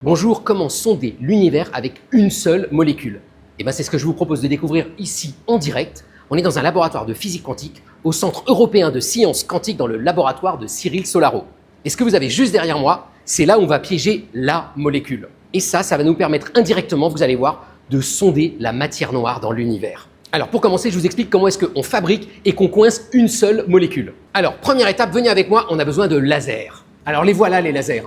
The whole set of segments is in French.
Bonjour, comment sonder l'univers avec une seule molécule? C'est ce que je vous propose de découvrir ici en direct. On est dans un laboratoire de physique quantique au Centre européen de sciences quantiques dans le laboratoire de Cyril Solaro. Et ce que vous avez juste derrière moi, c'est là où on va piéger la molécule. Et ça va nous permettre indirectement, vous allez voir, de sonder la matière noire dans l'univers. Alors pour commencer, je vous explique comment est-ce qu'on fabrique et qu'on coince une seule molécule. Alors première étape, venez avec moi, on a besoin de lasers. Alors les voilà les lasers.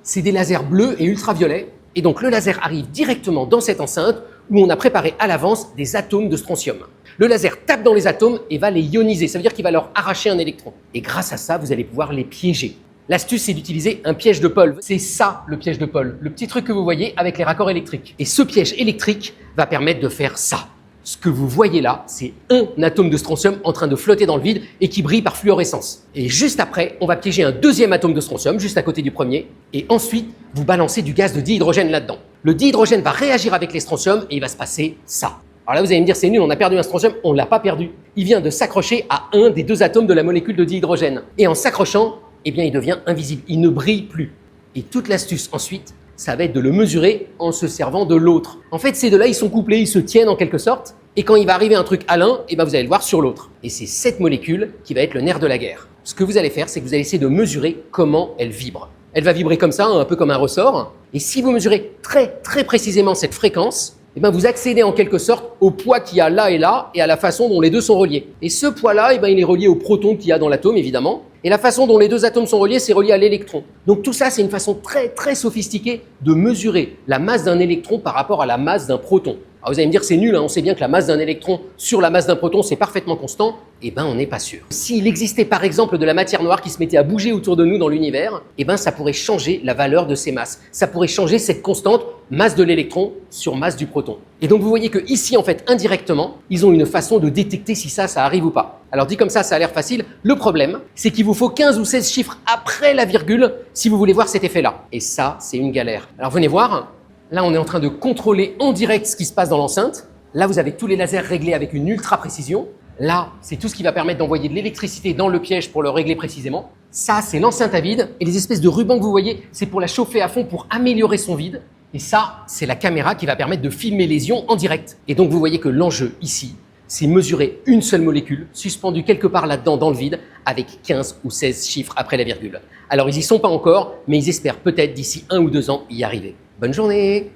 C'est des lasers bleus et ultraviolets, et donc le laser arrive directement dans cette enceinte où on a préparé à l'avance des atomes de strontium. Le laser tape dans les atomes et va les ioniser, ça veut dire qu'il va leur arracher un électron. Et grâce à ça, vous allez pouvoir les piéger. L'astuce, c'est d'utiliser un piège de Paul. C'est ça, le piège de Paul, le petit truc que vous voyez avec les raccords électriques. Et ce piège électrique va permettre de faire ça. Ce que vous voyez là, c'est un atome de strontium en train de flotter dans le vide et qui brille par fluorescence. Et juste après, on va piéger un deuxième atome de strontium, juste à côté du premier, et ensuite, vous balancez du gaz de dihydrogène là-dedans. Le dihydrogène va réagir avec les strontiums et il va se passer ça. Alors là, vous allez me dire, c'est nul, on a perdu un strontium. On ne l'a pas perdu. Il vient de s'accrocher à un des deux atomes de la molécule de dihydrogène. Et en s'accrochant, il devient invisible, il ne brille plus. Et toute l'astuce ensuite, ça va être de le mesurer en se servant de l'autre. En fait, ces deux-là, ils sont couplés, ils se tiennent en quelque sorte. Et quand il va arriver un truc à l'un, vous allez le voir sur l'autre. Et c'est cette molécule qui va être le nerf de la guerre. Ce que vous allez faire, c'est que vous allez essayer de mesurer comment elle vibre. Elle va vibrer comme ça, un peu comme un ressort. Et si vous mesurez très précisément cette fréquence, vous accédez en quelque sorte au poids qu'il y a là et à la façon dont les deux sont reliés. Et ce poids-là, il est relié au proton qu'il y a dans l'atome, évidemment. Et la façon dont les deux atomes sont reliés, c'est relié à l'électron. Donc tout ça, c'est une façon très sophistiquée de mesurer la masse d'un électron par rapport à la masse d'un proton. Alors vous allez me dire, c'est nul, on sait bien que la masse d'un électron sur la masse d'un proton, c'est parfaitement constant. On n'est pas sûr. S'il existait par exemple de la matière noire qui se mettait à bouger autour de nous dans l'univers, ça pourrait changer la valeur de ces masses. Ça pourrait changer cette constante masse de l'électron sur masse du proton. Et donc vous voyez que ici, en fait, indirectement, ils ont une façon de détecter si ça arrive ou pas. Alors dit comme ça a l'air facile. Le problème, c'est qu'il vous faut 15 ou 16 chiffres après la virgule si vous voulez voir cet effet-là. Et ça, c'est une galère. Alors venez voir. Là, on est en train de contrôler en direct ce qui se passe dans l'enceinte. Là, vous avez tous les lasers réglés avec une ultra précision. Là, c'est tout ce qui va permettre d'envoyer de l'électricité dans le piège pour le régler précisément. Ça, c'est l'enceinte à vide. Et les espèces de rubans que vous voyez, c'est pour la chauffer à fond pour améliorer son vide. Et ça, c'est la caméra qui va permettre de filmer les ions en direct. Et donc, vous voyez que l'enjeu ici, c'est mesurer une seule molécule suspendue quelque part là-dedans dans le vide avec 15 ou 16 chiffres après la virgule. Alors, ils y sont pas encore, mais ils espèrent peut-être d'ici 1 ou 2 ans y arriver. Bonne journée!